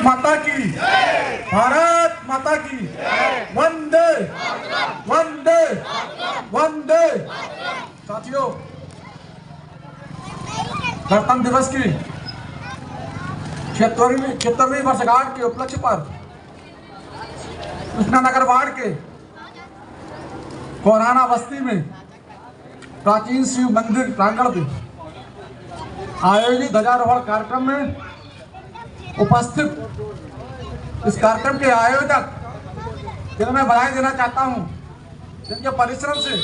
माता की, भारत माता की, वंदे वंदे वंदे। साथियों, गणतंत्र दिवस की 76वीं वर्षगांठ के उपलक्ष्य पर कृष्णानगर वार्ड के कोराना बस्ती में प्राचीन शिव मंदिर प्रांगण में आयोजित ध्वजारोहण कार्यक्रम में उपस्थित इस कार्यक्रम के आयोजक जिन्हें मैं बधाई देना चाहता हूं, जिनके परिश्रम से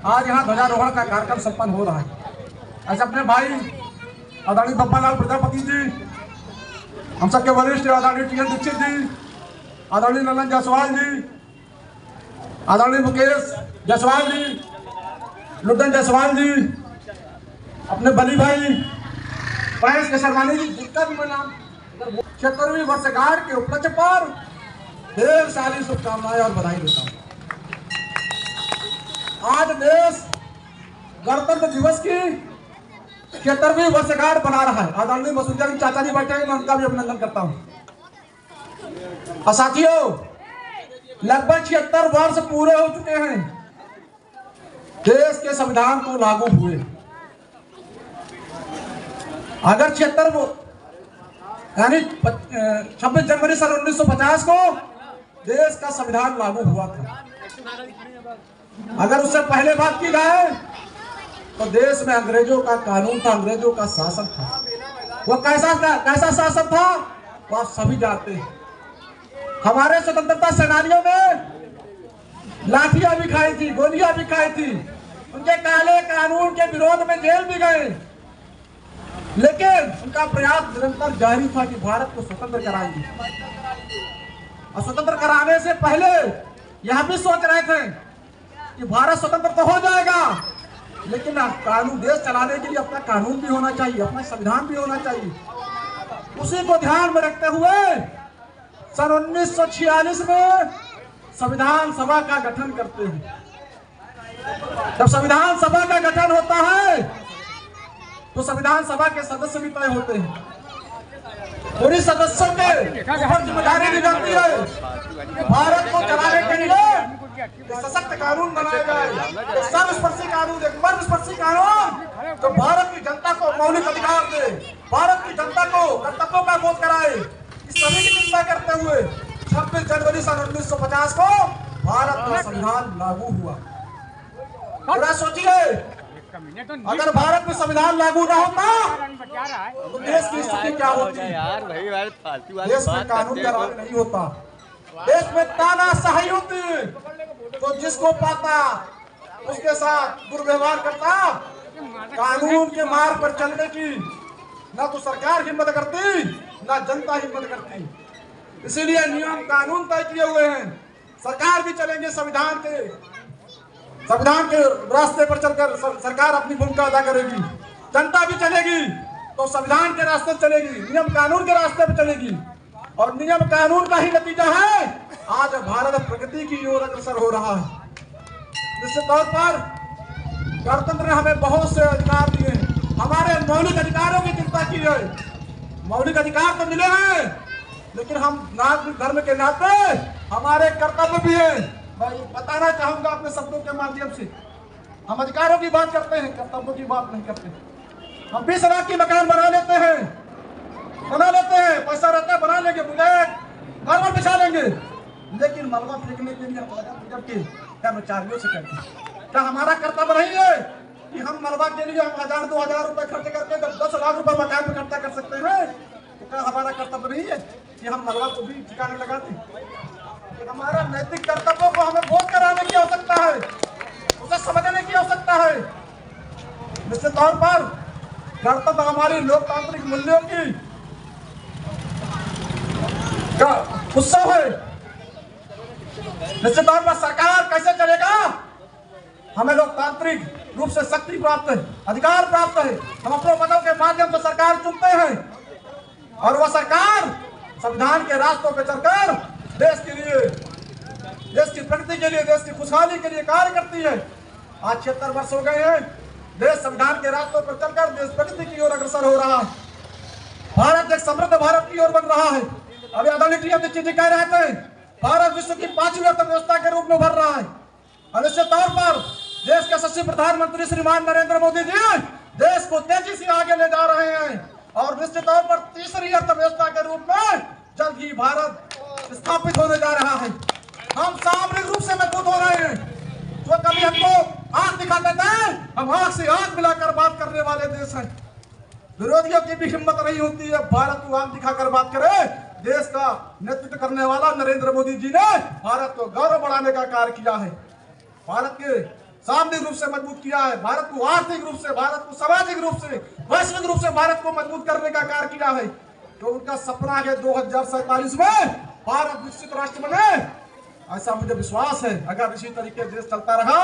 आज यहां ध्वजारोहण का कार्यक्रम संपन्न हो रहा है। ऐसे अपने भाई आदरणीय बप्पालाल प्रजापति जी, हम सबके वरिष्ठ आदरणीय टी एन दीक्षित जी, आदरणीय ललन जायसवाल जी, आदरणीय मुकेश जायसवाल जी, लुटन जायसवाल जी, अपने बली भाई महेश केसरवानी जी, जिनका भी मैं नाम 76वीं वर्षगांठ के उपलक्ष्य पर ढेर सारी शुभकामनाएं और बधाई देता हूं। आज देश गणतंत्र दिवस की 76वीं वर्षगांठ बना रहा है। आदरणीय मसूरिया जी चाचा जी बैठे हैं, मैं उनका भी अभिनंदन करता हूं। और साथियों, लगभग 76 वर्ष पूरे हो चुके हैं देश के संविधान को लागू हुए। अगर 76 यानी 26 जनवरी सन 1950 को देश का संविधान लागू हुआ था। अगर उससे पहले बात की जाए तो देश में अंग्रेजों का कानून था, अंग्रेजों का शासन था। वो कैसा शासन था वो आप सभी जानते हैं। हमारे स्वतंत्रता सेनानियों ने लाठियां भी खाई थी, गोलियां भी खाई थी, उनके काले कानून के विरोध में जेल भी गए, लेकिन उनका प्रयास निरंतर जारी था कि भारत को स्वतंत्र कराएंगे। और स्वतंत्र कराने से पहले यह भी सोच रहे थे कि भारत स्वतंत्र तो हो जाएगा, लेकिन कानून देश चलाने के लिए अपना कानून भी होना चाहिए, अपना संविधान भी होना चाहिए। उसी को ध्यान में रखते हुए सन 1946 में संविधान सभा का गठन करते हैं। जब संविधान सभा का गठन होता है तो संविधान सभा के सदस्य भी तय होते हैं। पूरी सदस्यों के ऊपर जिम्मेदारी दी जाती है कि भारत को चलाने के लिए सशक्त कानून बनाया जाए, सर्वस्पर्शी कानून, एक मर्मस्पर्शी कानून जो भारत की जनता को मौलिक अधिकार दे, भारत की जनता को कर्तव्यों का बोध कराए। इस सभी की चिंता करते हुए 26 जनवरी सन 1950 को भारत में संविधान लागू हुआ। थोड़ा सोचिए, अगर भारत में संविधान लागू न होता तो देश की स्थिति क्या होती? देश में कानून का राज नहीं होता, देश में तानाशाही होती। तो जिसको पाता उसके साथ दुर्व्यवहार करता। कानून के मार्ग पर चलने की ना तो सरकार हिम्मत करती, ना जनता हिम्मत करती। इसीलिए नियम कानून तय किए हुए हैं। सरकार भी चलेंगे संविधान के रास्ते पर चलकर सरकार अपनी भूमिका अदा करेगी। जनता भी चलेगी तो संविधान के रास्ते चलेगी, नियम कानून के रास्ते पर चलेगी। और नियम कानून का ही नतीजा है आज भारत प्रगति की ओर अग्रसर हो रहा है। निश्चित तौर पर गणतंत्र ने हमें बहुत से अधिकार दिए हैं, हमारे मौलिक अधिकारों की चिंता की है। मौलिक अधिकार तो मिले हैं, लेकिन हम नागरिक धर्म के नाते हमारे कर्तव्य भी है। मैं बताना चाहूंगा अपने शब्दों के माध्यम से, हम अधिकारों की बात करते हैं, कर्तव्यों की बात नहीं करते। हम 20 लाख की मकान बना लेते हैं, पैसा रहता है बना लेंगे, बुलेट घर बिछा लेंगे, लेकिन मलबा फेंकने के लिए कर्मचारियों से कहते हैं। क्या हमारा कर्तव्य नहीं है कि हम मलबा के लिए हम 1000-2000 रुपए खर्च करके 10 लाख रुपए मकान में इकट्ठा कर सकते हैं? तो क्या हमारा कर्तव्य नहीं है कि हम मलबा को भी ठिकाने लगा दें? हमारा नैतिक कर्तव्यों को हमें बोध कराने की आवश्यकता है, उसे समझने की आवश्यकता है। निश्चित तौर पर गणतंत्र हमारी लोकतांत्रिक मूल्यों की उत्सव है। निश्चित तौर पर सरकार कैसे चलेगा? हमें लोकतांत्रिक रूप से शक्ति प्राप्त है, अधिकार प्राप्त है। हम अपने पदों के माध्यम से सरकार चुनते हैं और वह सरकार संविधान के रास्तों पर चलकर देश के लिए, देश की प्रगति के लिए, देश की खुशहाली के लिए कार्य करती है। आज 76 वर्ष हो गए हैं, देश संविधान के रास्तों पर चलकर देश प्रगति की ओर अग्रसर हो रहा है। भारत एक समृद्ध भारत की ओर बढ़ रहा है। अभी आदरणीय टी अध्यक्ष जी कह रहे थे भारत विश्व की 5वीं अर्थव्यवस्था के रूप में उभर रहा है। और निश्चित तौर पर देश के यशस्वी प्रधानमंत्री श्रीमान नरेंद्र मोदी जी देश को तेजी से आगे ले जा रहे हैं और निश्चित तौर पर तीसरी अर्थव्यवस्था के रूप में जल्द ही भारत स्थापित होने जा रहा है। हम सामूहिक रूप से मजबूत हो रहे हैं। जो कभी हमको आंख दिखाते थे, हम आंख से आंख मिलाकर बात करने वाले देश हैं। विरोधियों की भी हिम्मत नहीं होती है भारत को आंख दिखाकर बात करे। देश का नेतृत्व करने वाला नरेंद्र मोदी जी ने भारत को गौरव बढ़ाने का कार्य किया है। भारत के सामूहिक रूप से मजबूत किया है। भारत को आर्थिक रूप से, भारत को सामाजिक रूप से, वैश्विक रूप से भारत को मजबूत करने का कार्य किया है। तो उनका सपना है 2047 में भारत विकसित राष्ट्र बने। ऐसा मुझे विश्वास है। अगर इसी तरीके देश चलता रहा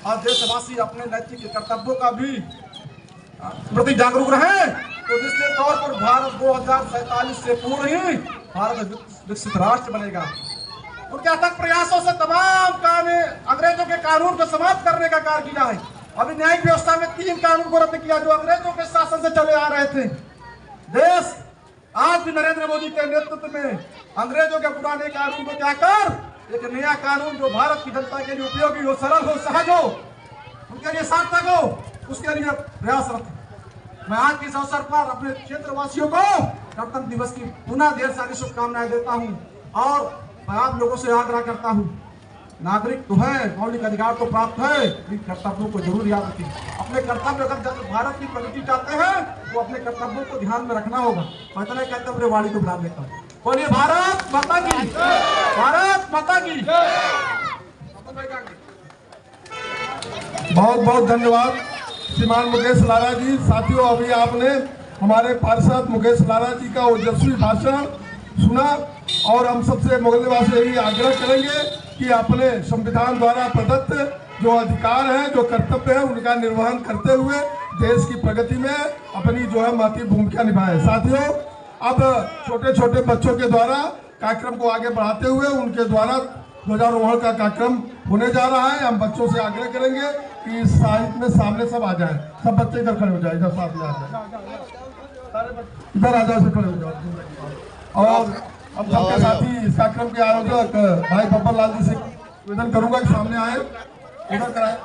और देशवासी अपने नैतिक कर्तव्यों का भी प्रति जागरूक रहे तो निश्चित तौर पर भारत 2047 से पूर्व ही भारत विकसित राष्ट्र बनेगा। उनके अथक प्रयासों से तमाम अंग्रेजों के कानून को समाप्त करने का कार्य किया है। अभी न्यायिक व्यवस्था में 3 कानून को रद्द किया जो अंग्रेजों के शासन से चले आ रहे थे। देश आज भी नरेंद्र मोदी के नेतृत्व में अंग्रेजों के पुराने कानून को त्याग कर एक नया कानून जो भारत की जनता के लिए उपयोगी हो, सरल हो, सहज हो, उनके लिए सार्थक हो, उसके लिए प्रयासरत है। मैं आज के इस अवसर पर अपने क्षेत्रवासियों को गणतंत्र दिवस की पुनः ढेर सारी शुभकामनाएं देता हूं और मैं आप लोगों से आग्रह करता हूं, नागरिक तो है, मौलिक अधिकार तो प्राप्त है, इन कर्तव्यों को जरूर याद रखें। अपने कर्तव्य अगर भारत की प्रगति चाहते हैं तो अपने कर्तव्यों को ध्यान में रखना होगा। मैं इतना कहता हूँ वाणी को बुला लेता हूँ। बोलिए भारत माता की, भारत माता की। बहुत बहुत धन्यवाद श्रीमान मुकेश लारा जी। साथियों, अभी आपने हमारे पार्षद मुकेश लारा जी का ओजस्वी भाषण सुना और हम सबसे मोहल्लेवासी से यही आग्रह करेंगे कि अपने संविधान द्वारा प्रदत्त जो अधिकार हैं, जो कर्तव्य है, उनका निर्वहन करते हुए देश की प्रगति में अपनी जो है महत्वपूर्ण भूमिका निभाएं। साथियों, अब छोटे छोटे बच्चों के द्वारा कार्यक्रम को आगे बढ़ाते हुए उनके द्वारा ध्वजारोहण का कार्यक्रम होने जा रहा है। हम बच्चों से आग्रह करेंगे कि इस साइड में सामने सब आ जाएं। सब बच्चे इधर खड़े हो जाए, इधर साथ में आ जाए, इधर आ जाओ, से खड़े हो जाओ। और हम सबके साथी इस कार्यक्रम के आयोजक भाई बब्बर लाल जी से निवेदन करूंगा कि सामने आए, इधर कराएं।